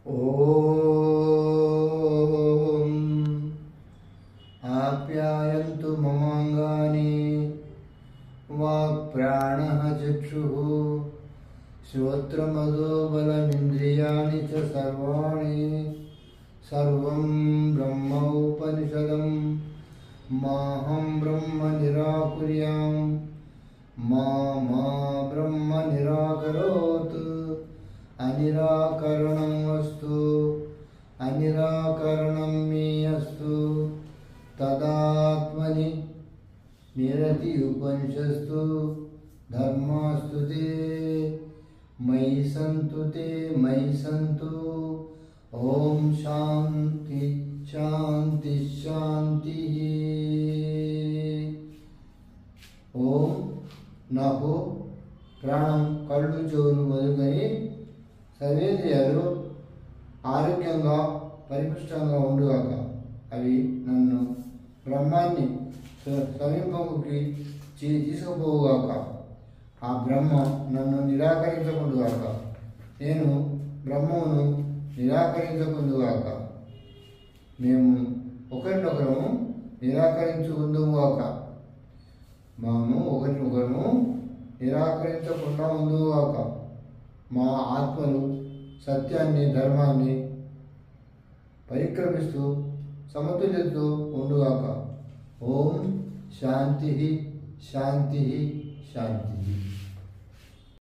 ఓం ఆప్యాయంతు మమాంగాని వాక్ప్రాణః చక్షుః శ్రోత్రమదో బలమింద్రియాణి చ సర్వాణి సర్వం బ్రహ్మోపనిషదం మాహం బ్రహ్మ నిరాకుర్యాం మా బ్రహ్మ నిరాకరోత్ అనిరాకరణం వస్తు అనిరాకరణం మే అస్తు తదాత్మని నిరతి ఉపనిషస్తు ధర్మాస్తు తే మయి సంతు ఓం శాంతి శాంతి శాంతి. ఓం నాకు ప్రాణం కళ్ళు చెవులు మొదలుకొని సర్వేంద్రియాలు ఆరోగ్యంగా పరిపుష్టంగా ఉండుగాక. అవి నన్ను బ్రహ్మాన్ని సమీపంకి తీసుకుపోవుగాక. ఆ బ్రహ్మ నన్ను నిరాకరించకుండుగాక. నేను బ్రహ్మమును నిరాకరించకుందుగాక. మేము ఒకరినొకరము నిరాకరించుకుందుగాక. మేము ఒకరినొకరము నిరాకరించకుండా ఉందుగాక. మా ఆత్మలు సత్యాన్ని ధర్మాన్ని పరిక్రమిస్తూ సమతుల్యతతో ఉండుగాక. ఓం శాంతి శాంతి శాంతి.